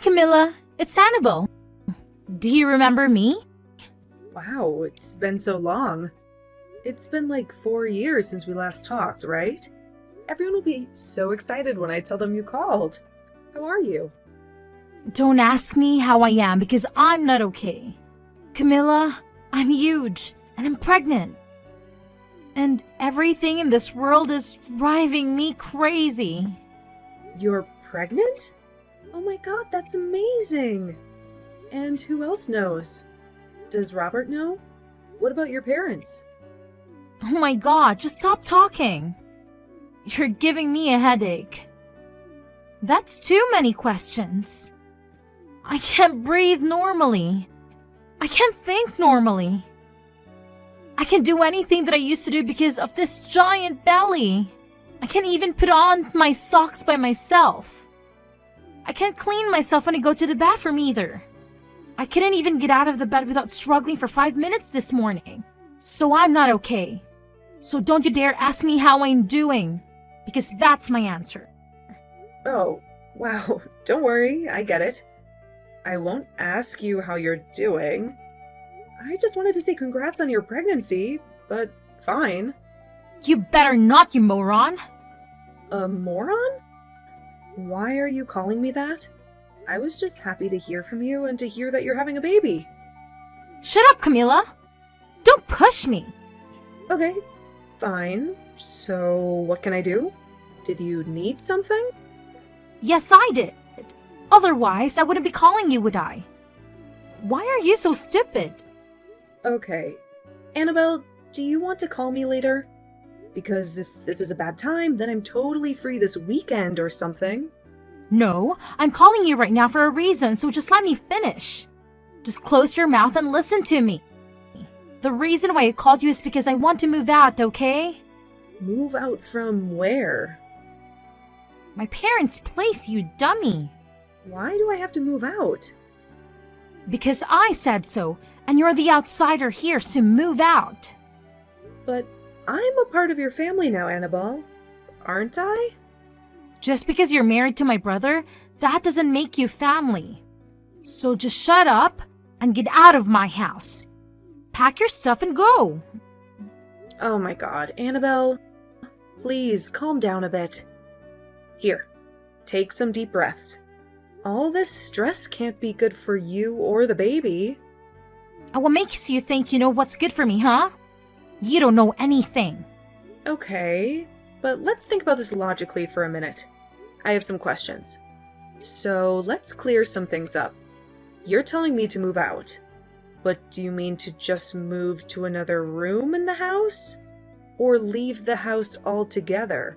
Camilla. It's Annabelle. Do you remember me? Wow, it's been so long. It's been like 4 years since we last talked, right? Everyone will be so excited when I tell them you called. How are you? Don't ask me how I am because I'm not okay. Camilla, I'm huge and I'm pregnant. And everything in this world is driving me crazy. You're pregnant? Oh my god, that's amazing! And who else knows? Does Robert know? What about your parents? Oh my god, just stop talking. You're giving me a headache. That's too many questions. I can't breathe normally. I can't think normally. I can't do anything that I used to do because of this giant belly. I can't even put on my socks by myself. I can't clean myself when I go to the bathroom either. I couldn't even get out of the bed without struggling for 5 minutes this morning. So I'm not okay. So don't you dare ask me how I'm doing, because that's my answer. Oh, wow. Don't worry, I get it. I won't ask you how you're doing. I just wanted to say congrats on your pregnancy, but fine. You better not, you moron. A moron? Why are you calling me that? I was just happy to hear from you and to hear that you're having a baby. Shut up, Camilla. Don't push me. Okay, fine. So what can I do? Did you need something? Yes, I did. Otherwise, I wouldn't be calling you, would I? Why are you so stupid? Okay. Annabelle, do you want to call me later? Because if this is a bad time, then I'm totally free this weekend or something. No, I'm calling you right now for a reason, so just let me finish. Just close your mouth and listen to me. The reason why I called you is because I want to move out, okay? Move out from where? My parents' place, you dummy. Why do I have to move out? Because I said so, and you're the outsider here, so move out. But I'm a part of your family now, Annabelle. Aren't I? Just because you're married to my brother, that doesn't make you family. So just shut up and get out of my house. Pack your stuff and go. Oh my god, Annabelle. Please, calm down a bit. Here, take some deep breaths. All this stress can't be good for you or the baby. And what makes you think you know what's good for me, huh? You don't know anything. Okay, but let's think about this logically for a minute. I have some questions. So let's clear some things up. You're telling me to move out, but do you mean to just move to another room in the house? Or leave the house altogether?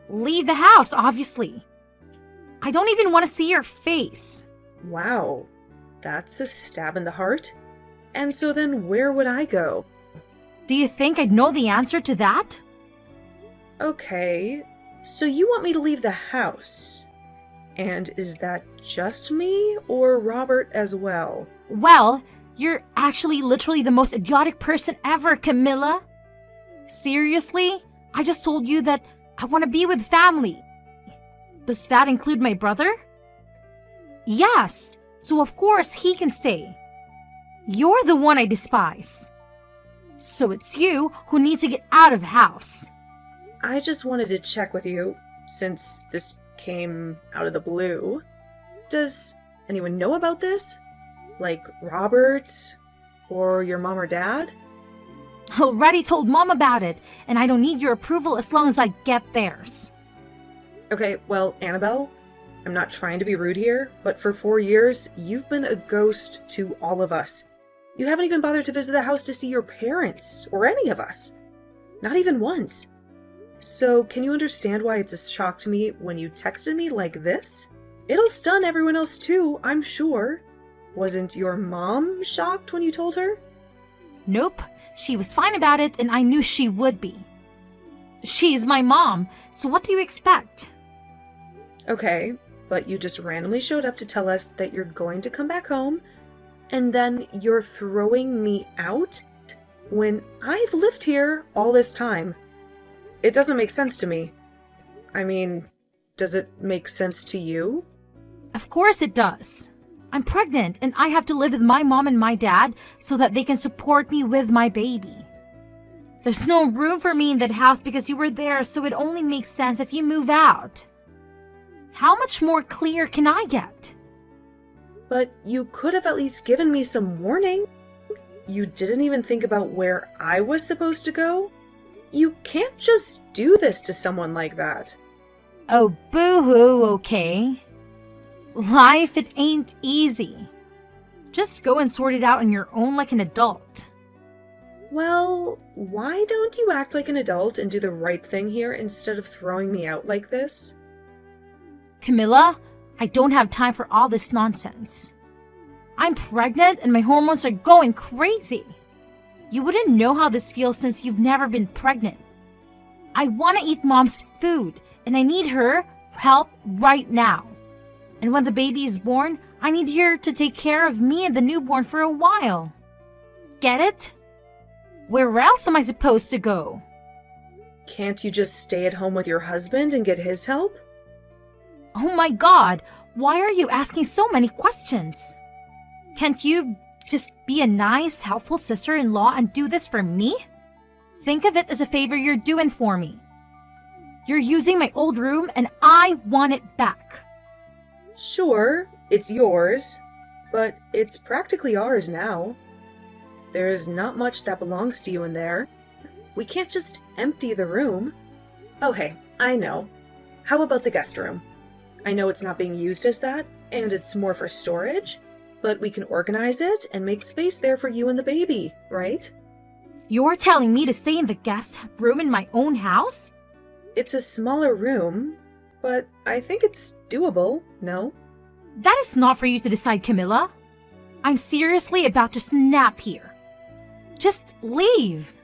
Leave the house, obviously. I don't even want to see your face. Wow, that's a stab in the heart. And so then where would I go? Do you think I'd know the answer to that? Okay, so you want me to leave the house. And is that just me or Robert as well? Well, you're actually literally the most idiotic person ever, Camilla. Seriously? I just told you that I want to be with family. Does that include my brother? Yes, so of course he can stay. You're the one I despise. So it's you who needs to get out of the house. I just wanted to check with you, since this came out of the blue. Does anyone know about this? Like Robert? Or your mom or dad? Already told Mom about it, and I don't need your approval as long as I get theirs. Okay, well, Annabelle, I'm not trying to be rude here, but for 4 years, you've been a ghost to all of us. You haven't even bothered to visit the house to see your parents, or any of us. Not even once. So, can you understand why it's a shock to me when you texted me like this? It'll stun everyone else too, I'm sure. Wasn't your mom shocked when you told her? Nope, she was fine about it, and I knew she would be. She's my mom, so what do you expect? Okay, but you just randomly showed up to tell us that you're going to come back home, and then you're throwing me out when I've lived here all this time. It doesn't make sense to me. I mean, does it make sense to you? Of course it does. I'm pregnant and I have to live with my mom and my dad so that they can support me with my baby. There's no room for me in that house because you were there, so it only makes sense if you move out. How much more clear can I get? But you could have at least given me some warning. You didn't even think about where I was supposed to go? You can't just do this to someone like that. Oh, boo-hoo, okay. Life, it ain't easy. Just go and sort it out on your own like an adult. Well, why don't you act like an adult and do the right thing here instead of throwing me out like this? Camilla, I don't have time for all this nonsense. I'm pregnant and my hormones are going crazy. You wouldn't know how this feels since you've never been pregnant. I want to eat mom's food and I need her help right now. And when the baby is born, I need her to take care of me and the newborn for a while. Get it? Where else am I supposed to go? Can't you just stay at home with your husband and get his help? Oh my God, why are you asking so many questions? Can't you just be a nice, helpful sister-in-law and do this for me? Think of it as a favor you're doing for me. You're using my old room and I want it back. Sure, it's yours, but it's practically ours now. There's not much that belongs to you in there. We can't just empty the room. Oh hey, I know. How about the guest room? I know it's not being used as that, and it's more for storage, but we can organize it and make space there for you and the baby, right? You're telling me to stay in the guest room in my own house? It's a smaller room, but I think it's doable, no? That is not for you to decide, Camilla. I'm seriously about to snap here. Just leave.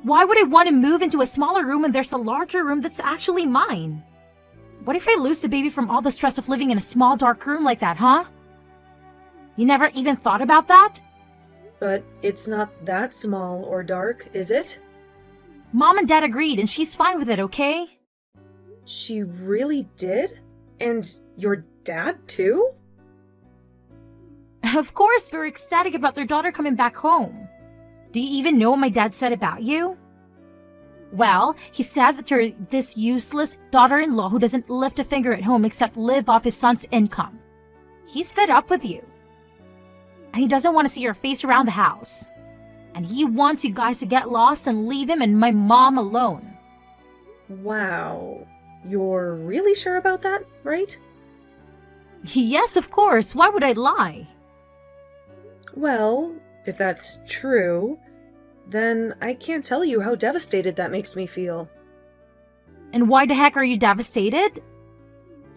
Why would I want to move into a smaller room when there's a larger room that's actually mine? What if I lose the baby from all the stress of living in a small dark room like that, huh? You never even thought about that? But it's not that small or dark, is it? Mom and Dad agreed and she's fine with it, okay? She really did? And your dad too? Of course, we're ecstatic about their daughter coming back home. Do you even know what my dad said about you? Well, he said that you're this useless daughter-in-law who doesn't lift a finger at home except live off his son's income. He's fed up with you. And he doesn't want to see your face around the house. And he wants you guys to get lost and leave him and my mom alone. Wow. You're really sure about that, right? Yes, of course. Why would I lie? Well, if that's true, then I can't tell you how devastated that makes me feel. And why the heck are you devastated?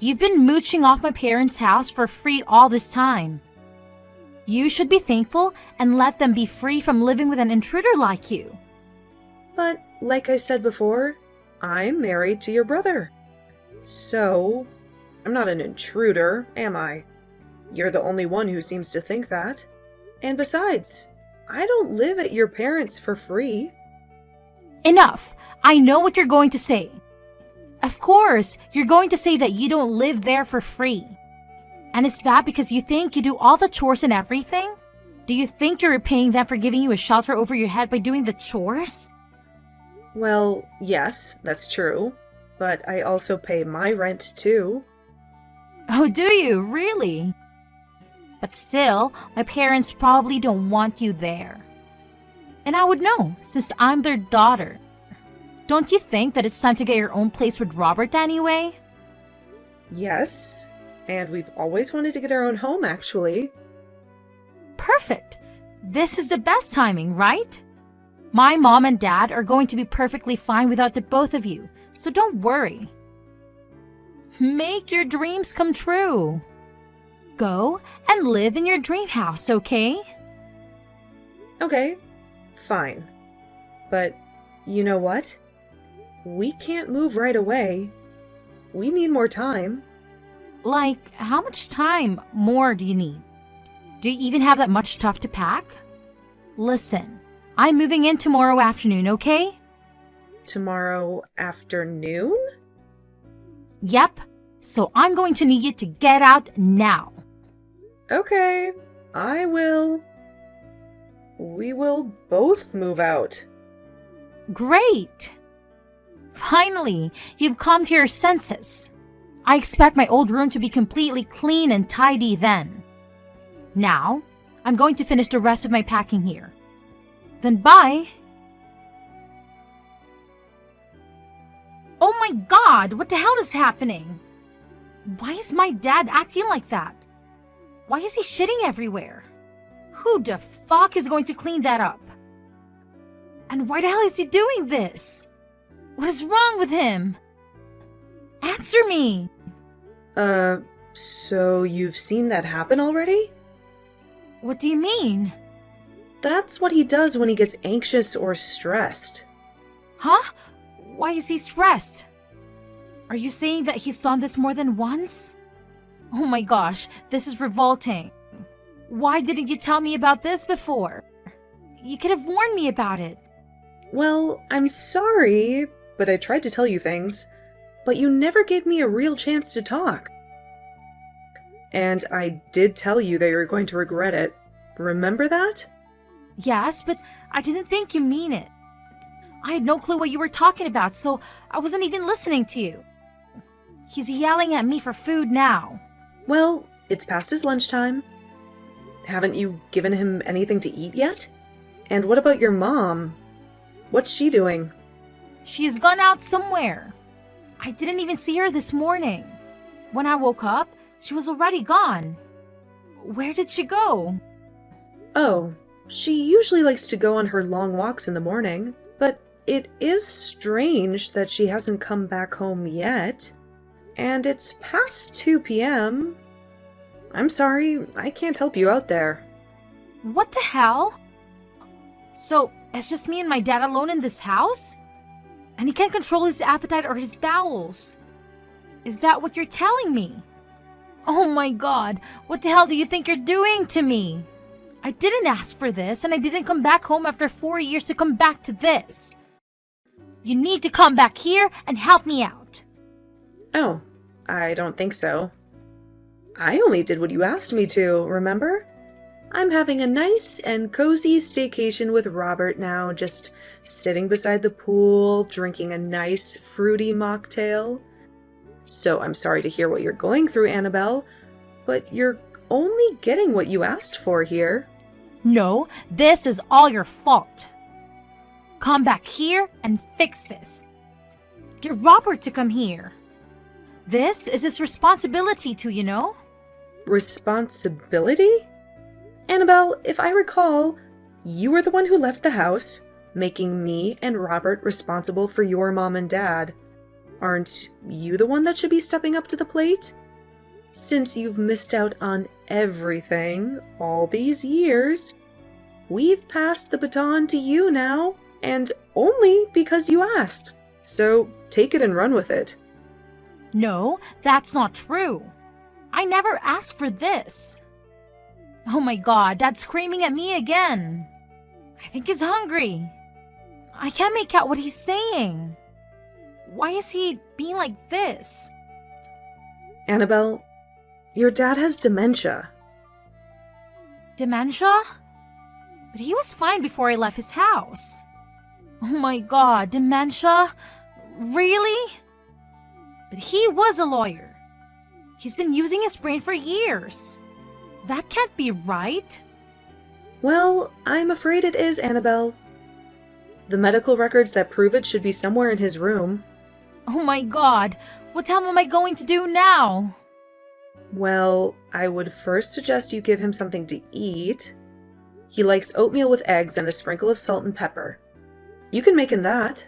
You've been mooching off my parents' house for free all this time. You should be thankful and let them be free from living with an intruder like you. But, like I said before, I'm married to your brother. So, I'm not an intruder, am I? You're the only one who seems to think that. And besides, I don't live at your parents' for free. Enough! I know what you're going to say. Of course, you're going to say that you don't live there for free. And is that because you think you do all the chores and everything? Do you think you're repaying them for giving you a shelter over your head by doing the chores? Well, yes, that's true. But I also pay my rent too. Oh, do you? Really? But still, my parents probably don't want you there. And I would know, since I'm their daughter. Don't you think that it's time to get your own place with Robert anyway? Yes, and we've always wanted to get our own home, actually. Perfect! This is the best timing, right? My mom and dad are going to be perfectly fine without the both of you, so don't worry. Make your dreams come true. Go and live in your dream house, okay? Okay, fine. But you know what? We can't move right away. We need more time. Like, how much time more do you need? Do you even have that much stuff to pack? Listen, I'm moving in tomorrow afternoon, okay? Tomorrow afternoon? Yep. So I'm going to need you to get out now. Okay, I will. We will both move out. Great! Finally, you've come to your senses. I expect my old room to be completely clean and tidy then. Now, I'm going to finish the rest of my packing here. Then bye! Oh my god, what the hell is happening? Why is my dad acting like that? Why is he shitting everywhere? Who the fuck is going to clean that up? And why the hell is he doing this? What is wrong with him? Answer me! So you've seen that happen already? What do you mean? That's what he does when he gets anxious or stressed. Huh? Why is he stressed? Are you saying that he's done this more than once? Oh my gosh, this is revolting. Why didn't you tell me about this before? You could have warned me about it. Well, I'm sorry, but I tried to tell you things, but you never gave me a real chance to talk. And I did tell you that you were going to regret it. Remember that? Yes, but I didn't think you mean it. I had no clue what you were talking about, so I wasn't even listening to you. He's yelling at me for food now. Well, it's past his lunchtime. Haven't you given him anything to eat yet? And what about your mom? What's she doing? She has gone out somewhere. I didn't even see her this morning. When I woke up, she was already gone. Where did she go? Oh, she usually likes to go on her long walks in the morning, but it is strange that she hasn't come back home yet. And it's past 2 p.m. I'm sorry, I can't help you out there. What the hell? So, it's just me and my dad alone in this house? And he can't control his appetite or his bowels. Is that what you're telling me? Oh my god, what the hell do you think you're doing to me? I didn't ask for this, and I didn't come back home after 4 years to come back to this. You need to come back here and help me out. Oh, I don't think so. I only did what you asked me to, remember? I'm having a nice and cozy staycation with Robert now, just sitting beside the pool, drinking a nice fruity mocktail. So I'm sorry to hear what you're going through, Annabelle, but you're only getting what you asked for here. No, this is all your fault. Come back here and fix this. Get Robert to come here. This is his responsibility too, you know? Responsibility? Annabelle, if I recall, you were the one who left the house, making me and Robert responsible for your mom and dad. Aren't you the one that should be stepping up to the plate? Since you've missed out on everything all these years, we've passed the baton to you now, and only because you asked. So take it and run with it. No, that's not true. I never asked for this. Oh my god, Dad's screaming at me again. I think he's hungry. I can't make out what he's saying. Why is he being like this? Annabelle, your dad has dementia. Dementia? But he was fine before I left his house. Oh my god, dementia? Really? But he was a lawyer. He's been using his brain for years. That can't be right. Well, I'm afraid it is, Annabelle. The medical records that prove it should be somewhere in his room. Oh my god, what the hell am I going to do now? Well, I would first suggest you give him something to eat. He likes oatmeal with eggs and a sprinkle of salt and pepper. You can make him that.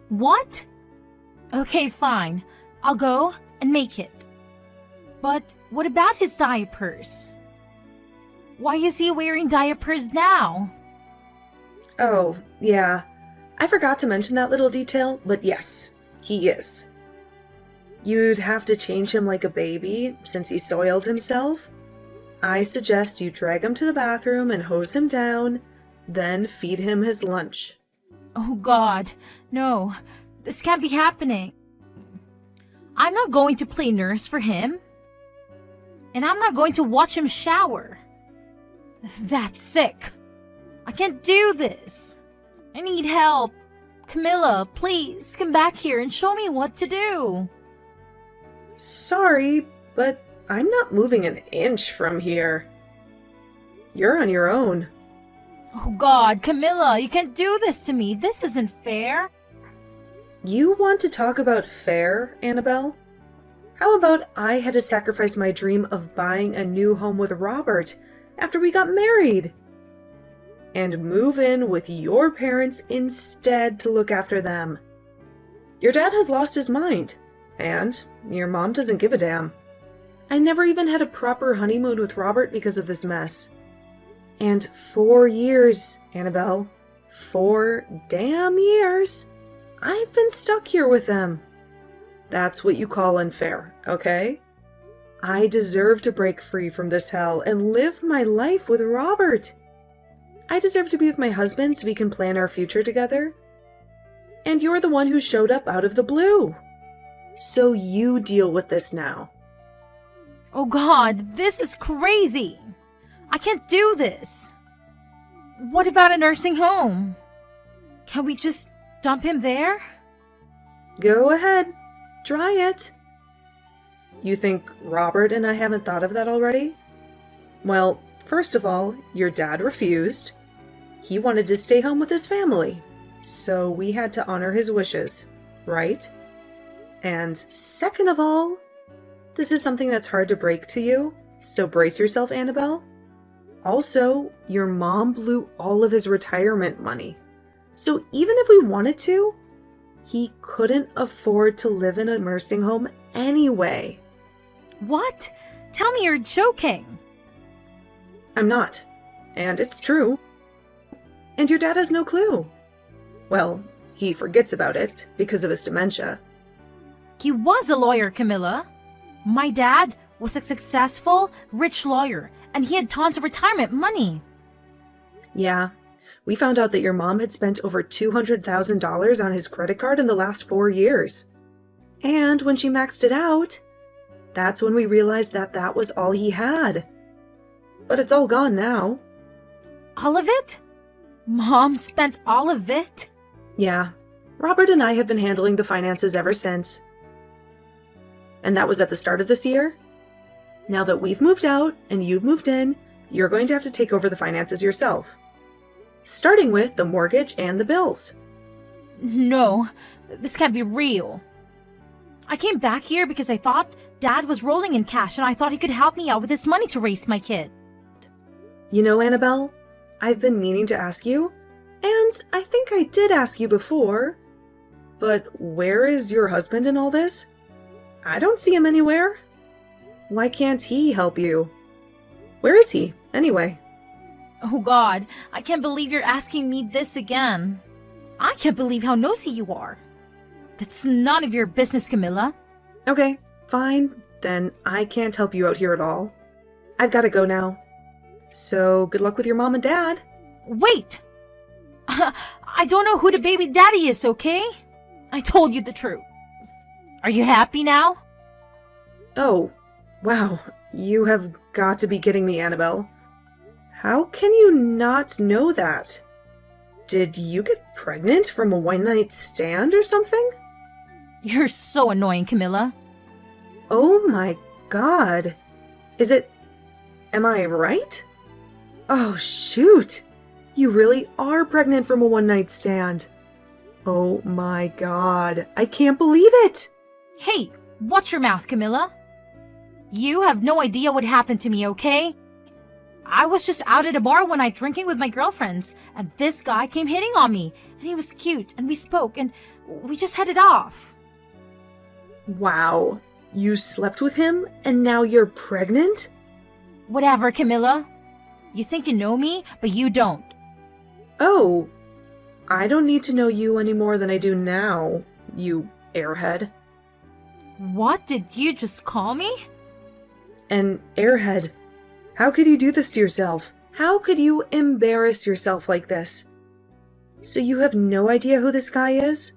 What? Okay, fine. I'll go and make it. But what about his diapers? Why is he wearing diapers now? Oh, yeah. I forgot to mention that little detail, but yes, he is. You'd have to change him like a baby, since he soiled himself. I suggest you drag him to the bathroom and hose him down, then feed him his lunch. Oh god, no. This can't be happening. I'm not going to play nurse for him. And I'm not going to watch him shower. That's sick. I can't do this. I need help. Camilla, please come back here and show me what to do. Sorry, but I'm not moving an inch from here. You're on your own. Oh God, Camilla, you can't do this to me. This isn't fair. You want to talk about fair, Annabelle? How about I had to sacrifice my dream of buying a new home with Robert after we got married? And move in with your parents instead to look after them. Your dad has lost his mind, and your mom doesn't give a damn. I never even had a proper honeymoon with Robert because of this mess. And 4 years, Annabelle, 4 damn years, I've been stuck here with them. That's what you call unfair, okay? I deserve to break free from this hell and live my life with Robert. I deserve to be with my husband so we can plan our future together. And you're the one who showed up out of the blue. So you deal with this now. Oh God, this is crazy. I can't do this. What about a nursing home? Can we just dump him there? Go ahead. Try it. You think Robert and I haven't thought of that already? Well, first of all, your dad refused. He wanted to stay home with his family, so we had to honor his wishes, right? And second of all, this is something that's hard to break to you, so brace yourself, Annabelle. Also, your mom blew all of his retirement money, so even if we wanted to, he couldn't afford to live in a nursing home anyway. What? Tell me you're joking. I'm not, and it's true. And your dad has no clue. Well, he forgets about it because of his dementia. He was a lawyer, Camilla. My dad was a successful, rich lawyer, and he had tons of retirement money. Yeah, we found out that your mom had spent over $200,000 on his credit card in the last 4 years. And when she maxed it out, that's when we realized that that was all he had. But it's all gone now. All of it? Mom spent all of it? Yeah, Robert and I have been handling the finances ever since. And that was at the start of this year. Now that we've moved out and you've moved in, you're going to have to take over the finances yourself. Starting with the mortgage and the bills. No, this can't be real. I came back here because I thought Dad was rolling in cash and I thought he could help me out with his money to raise my kid. You know, Annabelle, I've been meaning to ask you, and I think I did ask you before, but where is your husband in all this? I don't see him anywhere. Why can't he help you? Where is he, anyway? Oh God, I can't believe you're asking me this again. I can't believe how nosy you are. That's none of your business, Camilla. Okay, fine. Then I can't help you out here at all. I've got to go now. So good luck with your mom and dad. Wait! I don't know who the baby daddy is, okay? I told you the truth. Are you happy now? Oh, wow. You have got to be kidding me, Annabelle. How can you not know that? Did you get pregnant from a one-night stand or something? You're so annoying, Camilla. Oh my God. Is it... Am I right? Oh, shoot. You really are pregnant from a one-night stand. Oh my God. I can't believe it. Hey, watch your mouth, Camilla. You have no idea what happened to me, okay? I was just out at a bar one night drinking with my girlfriends, and this guy came hitting on me, and he was cute, and we spoke, and we just headed off. Wow. You slept with him, and now you're pregnant? Whatever, Camilla. You think you know me, but you don't. Oh, I don't need to know you any more than I do now, you airhead. What did you just call me? An airhead. How could you do this to yourself? How could you embarrass yourself like this? So you have no idea who this guy is?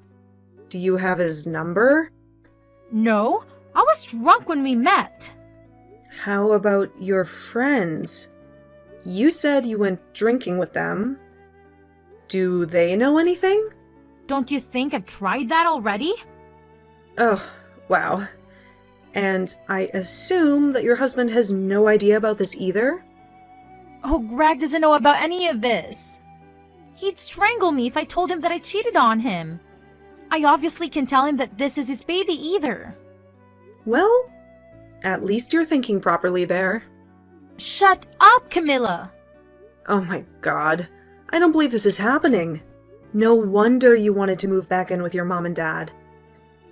Do you have his number? No, was drunk when we met. How about your friends? You said you went drinking with them. Do they know anything? Don't you think I've tried that already? Oh, wow. And I assume that your husband has no idea about this either? Oh, Greg doesn't know about any of this. He'd strangle me if I told him that I cheated on him. I obviously can tell him that this is his baby either. Well, at least you're thinking properly there. Shut up, Camilla! Oh my god. I don't believe this is happening. No wonder you wanted to move back in with your mom and dad.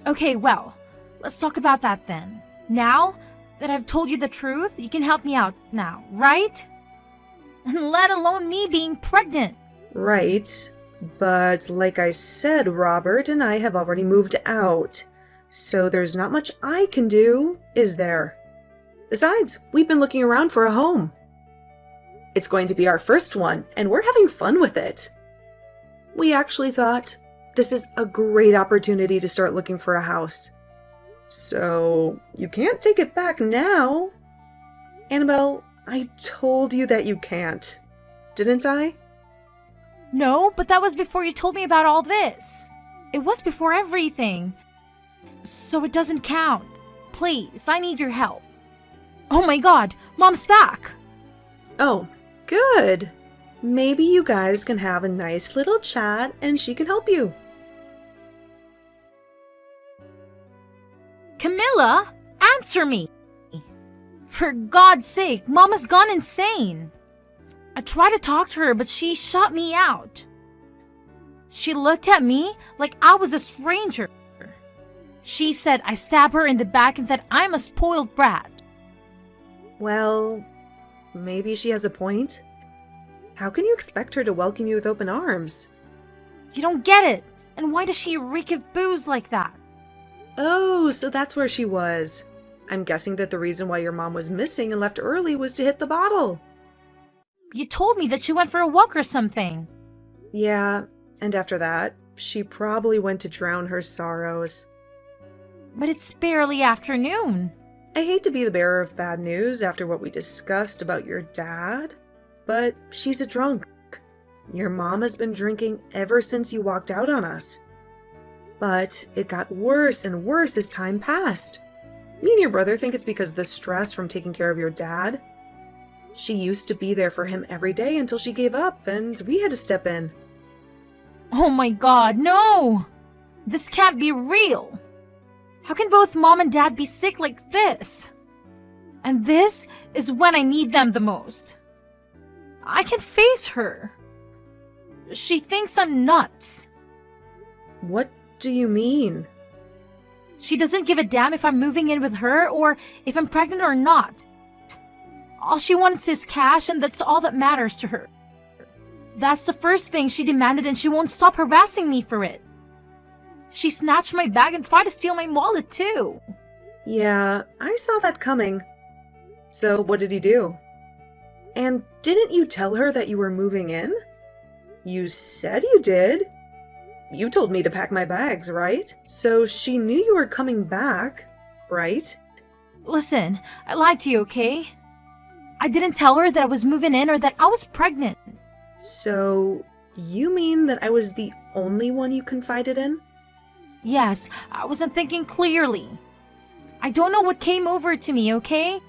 Okay, well, let's talk about that then. Now that I've told you the truth, you can help me out now, right? And let alone me being pregnant. Right. But like I said, Robert and I have already moved out. So there's not much I can do, is there? Besides, we've been looking around for a home. It's going to be our first one, and we're having fun with it. We actually thought this is a great opportunity to start looking for a house. So, you can't take it back now. Annabelle, I told you that you can't. Didn't I? No, but that was before you told me about all this. It was before everything. So it doesn't count. Please, I need your help. Oh my god, Mom's back! Oh, good. Maybe you guys can have a nice little chat and she can help you. Camilla, answer me! For God's sake, Mama's gone insane. I tried to talk to her, but she shut me out. She looked at me like I was a stranger. She said I stabbed her in the back and that I'm a spoiled brat. Well, maybe she has a point. How can you expect her to welcome you with open arms? You don't get it. And why does she reek of booze like that? Oh, so that's where she was. I'm guessing that the reason why your mom was missing and left early was to hit the bottle. You told me that she went for a walk or something. Yeah, and after that, she probably went to drown her sorrows. But it's barely afternoon. I hate to be the bearer of bad news after what we discussed about your dad, but she's a drunk. Your mom has been drinking ever since you walked out on us. But it got worse and worse as time passed. Me and your brother think it's because of the stress from taking care of your dad. She used to be there for him every day until she gave up, and we had to step in. Oh my god, no! This can't be real! How can both Mom and Dad be sick like this? And this is when I need them the most. I can face her. She thinks I'm nuts. What do you mean? She doesn't give a damn if I'm moving in with her or if I'm pregnant or not. All she wants is cash, and that's all that matters to her. That's the first thing she demanded, and she won't stop harassing me for it. She snatched my bag and tried to steal my wallet too. Yeah, I saw that coming. So what did you do? And didn't you tell her that you were moving in? You said you did. You told me to pack my bags, right? So she knew you were coming back, right? Listen, I lied to you, okay? I didn't tell her that I was moving in or that I was pregnant. So, you mean that I was the only one you confided in? Yes, I wasn't thinking clearly. I don't know what came over to me, okay?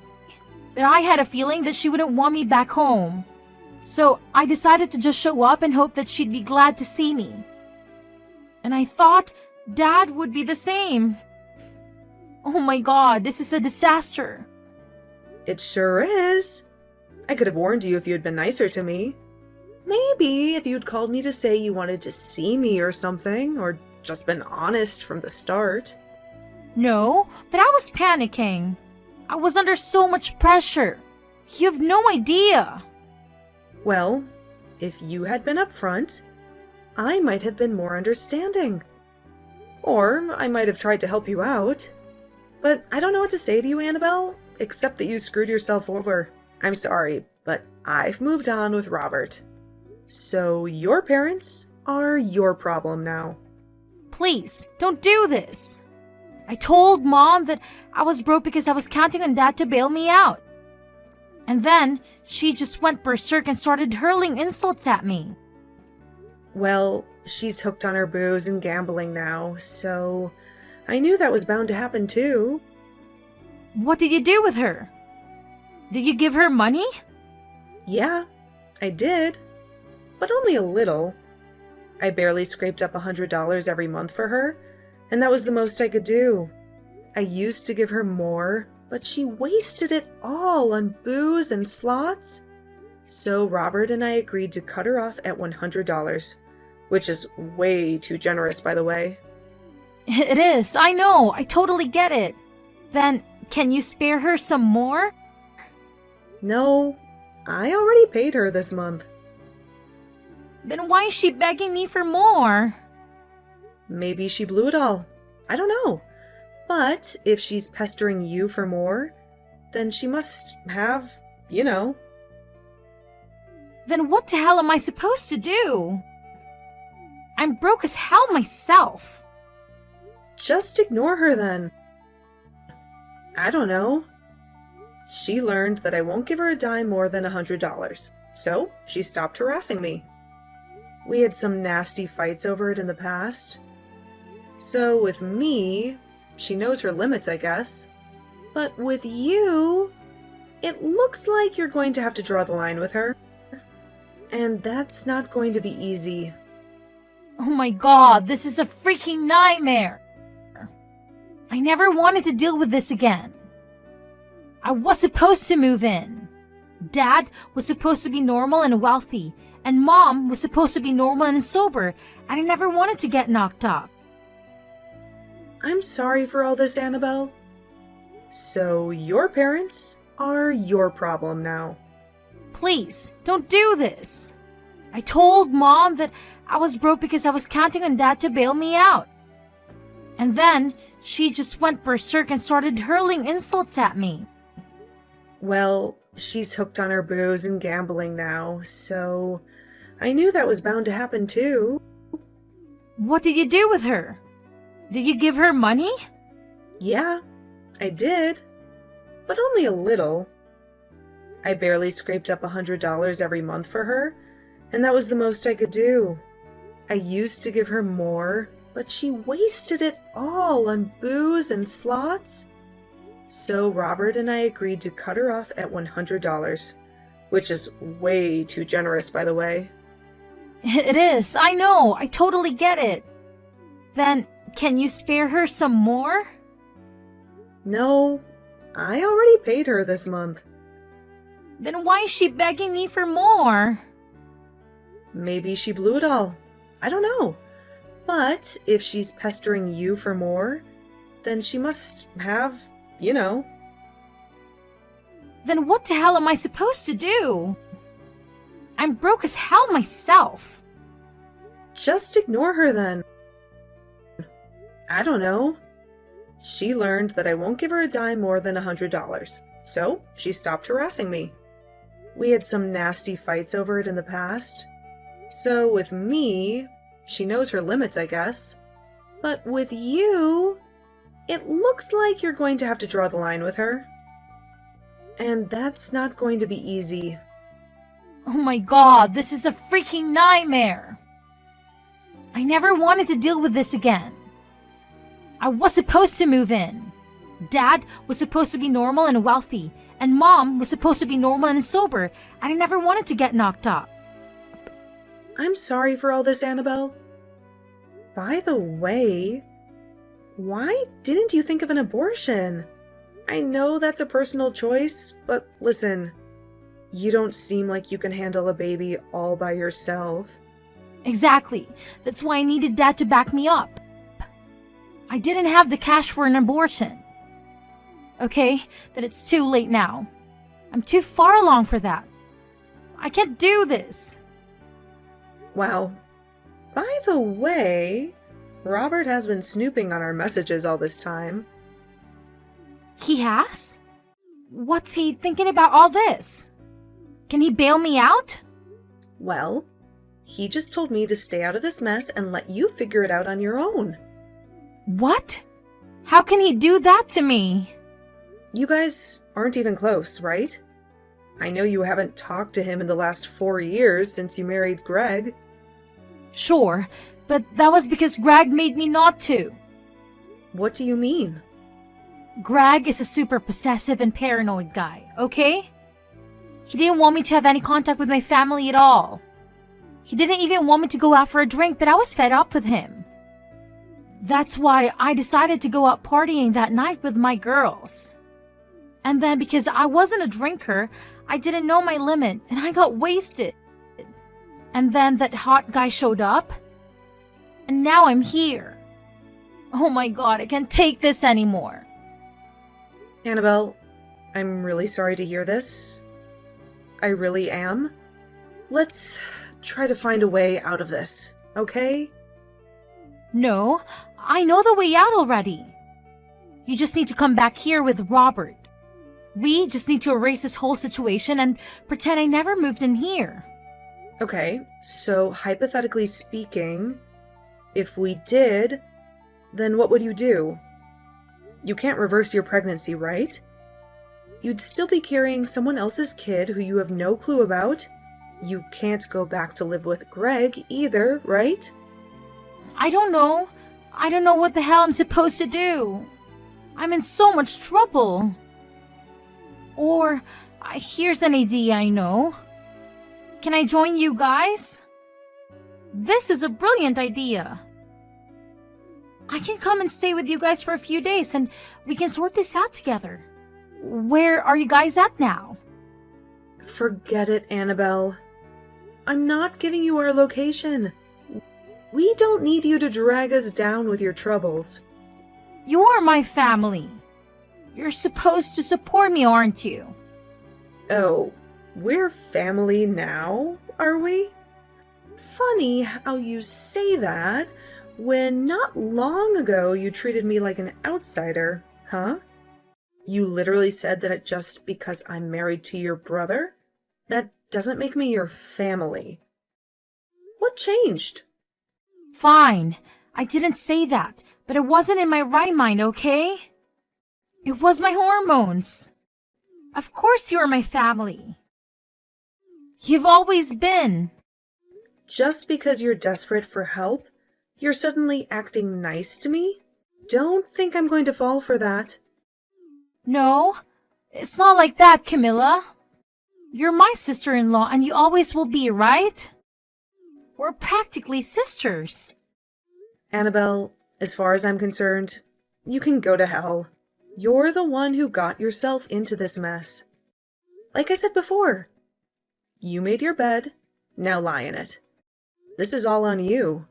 But I had a feeling that she wouldn't want me back home. So I decided to just show up and hope that she'd be glad to see me. And I thought Dad would be the same. Oh my god, this is a disaster. It sure is. I could have warned you if you had been nicer to me. Maybe if you'd called me to say you wanted to see me or something, or just been honest from the start. No, but I was panicking. I was under so much pressure. You have no idea. Well, if you had been upfront, I might have been more understanding. Or I might have tried to help you out. But I don't know what to say to you, Annabelle, except that you screwed yourself over. I'm sorry, but I've moved on with Robert. So your parents are your problem now. Please, don't do this. I told Mom that I was broke because I was counting on Dad to bail me out. And then she just went berserk and started hurling insults at me. Well, she's hooked on her booze and gambling now, so I knew that was bound to happen too. What did you do with her? Did you give her money? Yeah, I did. But only a little. I barely scraped up $100 every month for her, and that was the most I could do. I used to give her more, but she wasted it all on booze and slots. So Robert and I agreed to cut her off at $100, which is way too generous, by the way. It is, I know, I totally get it. Then, can you spare her some more? No, I already paid her this month. Then why is she begging me for more? Maybe she blew it all. I don't know. But if she's pestering you for more, then she must have, you know. Then what the hell am I supposed to do? I'm broke as hell myself. Just ignore her then. I don't know. She learned that I won't give her a dime more than $100, so she stopped harassing me. We had some nasty fights over it in the past. So with me, she knows her limits, I guess. But with you, it looks like you're going to have to draw the line with her. And that's not going to be easy. Oh my god, this is a freaking nightmare. I never wanted to deal with this again. I was supposed to move in. Dad was supposed to be normal and wealthy, and Mom was supposed to be normal and sober, and I never wanted to get knocked up. I'm sorry for all this, Annabelle. So your parents are your problem now. Please, don't do this. I told Mom that I was broke because I was counting on Dad to bail me out. And then she just went berserk and started hurling insults at me. Well, she's hooked on her booze and gambling now, so I knew that was bound to happen too. What did you do with her? Did you give her money? Yeah, I did. But only a little. I barely scraped up $100 every month for her, and that was the most I could do. I used to give her more, but she wasted it all on booze and slots. So Robert and I agreed to cut her off at $100, which is way too generous, by the way. It is, I know, I totally get it. Then, can you spare her some more? No, I already paid her this month. Then why is she begging me for more? Maybe she blew it all. I don't know. But if she's pestering you for more, then she must have, you know. Then what the hell am I supposed to do? I'm broke as hell myself. Just ignore her then. I don't know. She learned that I won't give her a dime more than $100, so she stopped harassing me. We had some nasty fights over it in the past. So with me, she knows her limits, I guess. But with you, it looks like you're going to have to draw the line with her. And that's not going to be easy. Oh my god, this is a freaking nightmare. I never wanted to deal with this again. I was supposed to move in. Dad was supposed to be normal and wealthy, and Mom was supposed to be normal and sober, and I never wanted to get knocked up. I'm sorry for all this, Annabelle. By the way, why didn't you think of an abortion? I know that's a personal choice, but listen, you don't seem like you can handle a baby all by yourself. Exactly. That's why I needed Dad to back me up. I didn't have the cash for an abortion. Okay, then it's too late now. I'm too far along for that. I can't do this. Wow. By the way, Robert has been snooping on our messages all this time. He has? What's he thinking about all this? Can he bail me out? Well, he just told me to stay out of this mess and let you figure it out on your own. What? How can he do that to me? You guys aren't even close, right? I know you haven't talked to him in the last 4 years since you married Greg. Sure, but that was because Greg made me not to. What do you mean? Greg is a super possessive and paranoid guy, okay? He didn't want me to have any contact with my family at all. He didn't even want me to go out for a drink, but I was fed up with him. That's why I decided to go out partying that night with my girls. And then because I wasn't a drinker, I didn't know my limit and I got wasted. And then that hot guy showed up. And now I'm here. Oh my god, I can't take this anymore. Annabelle, I'm really sorry to hear this. I really am. Let's try to find a way out of this, okay? No, I know the way out already. You just need to come back here with Robert. We just need to erase this whole situation and pretend I never moved in here. Okay, so hypothetically speaking, if we did, then what would you do? You can't reverse your pregnancy, right? You'd still be carrying someone else's kid who you have no clue about. You can't go back to live with Greg either, right? I don't know. I don't know what the hell I'm supposed to do. I'm in so much trouble. Or, here's an idea I know. Can I join you guys? This is a brilliant idea. I can come and stay with you guys for a few days and we can sort this out together. Where are you guys at now? Forget it, Annabelle. I'm not giving you our location. We don't need you to drag us down with your troubles. You are my family. You're supposed to support me, aren't you? Oh, we're family now, are we? Funny how you say that when not long ago you treated me like an outsider, huh? You literally said that just because I'm married to your brother, that doesn't make me your family. What changed? Fine. I didn't say that, but it wasn't in my right mind, okay? It was my hormones. Of course you are my family. You've always been. Just because you're desperate for help, you're suddenly acting nice to me? Don't think I'm going to fall for that. No, it's not like that, Camilla. You're my sister-in-law and you always will be, right? We're practically sisters. Annabelle, as far as I'm concerned, you can go to hell. You're the one who got yourself into this mess. Like I said before, you made your bed, now lie in it. This is all on you.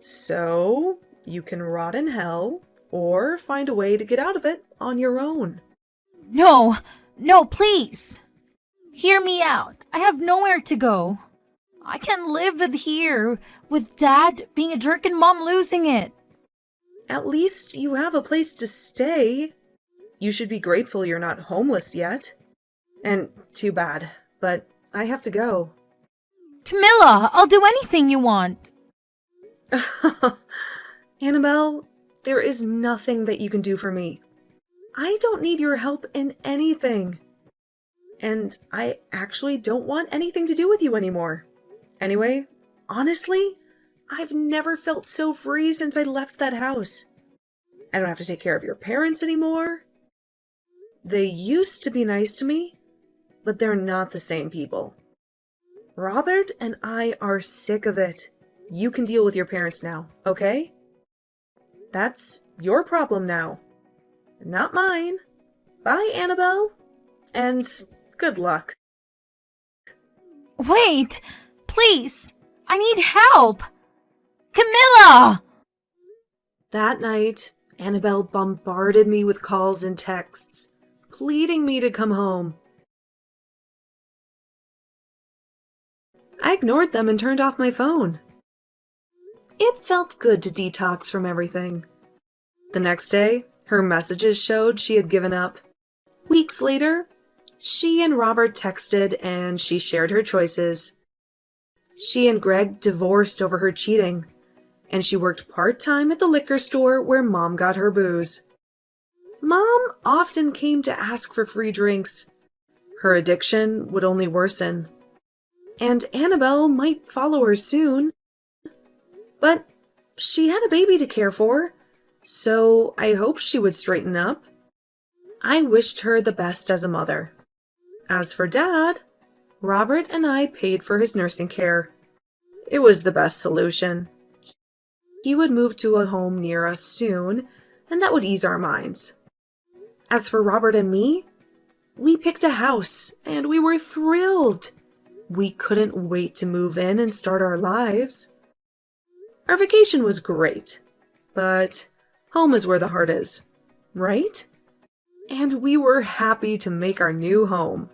So, you can rot in hell, or find a way to get out of it on your own. No, please. Hear me out. I have nowhere to go. I can't live here with Dad being a jerk and Mom losing it. At least you have a place to stay. You should be grateful you're not homeless yet. And too bad, but I have to go. Camilla, I'll do anything you want. Annabelle, there is nothing that you can do for me. I don't need your help in anything. And I actually don't want anything to do with you anymore. Anyway, honestly, I've never felt so free since I left that house. I don't have to take care of your parents anymore. They used to be nice to me, but they're not the same people. Robert and I are sick of it. You can deal with your parents now, okay? That's your problem now, not mine. Bye, Annabelle, and good luck. Wait, please, I need help. Camilla! That night, Annabelle bombarded me with calls and texts, pleading me to come home. I ignored them and turned off my phone. It felt good to detox from everything. The next day, her messages showed she had given up. Weeks later, she and Robert texted and she shared her choices. She and Greg divorced over her cheating, and she worked part-time at the liquor store where Mom got her booze. Mom often came to ask for free drinks. Her addiction would only worsen. And Annabelle might follow her soon. But she had a baby to care for, so I hoped she would straighten up. I wished her the best as a mother. As for Dad, Robert and I paid for his nursing care. It was the best solution. He would move to a home near us soon, and that would ease our minds. As for Robert and me, we picked a house, and we were thrilled. We couldn't wait to move in and start our lives. Our vacation was great, but home is where the heart is, right? And we were happy to make our new home.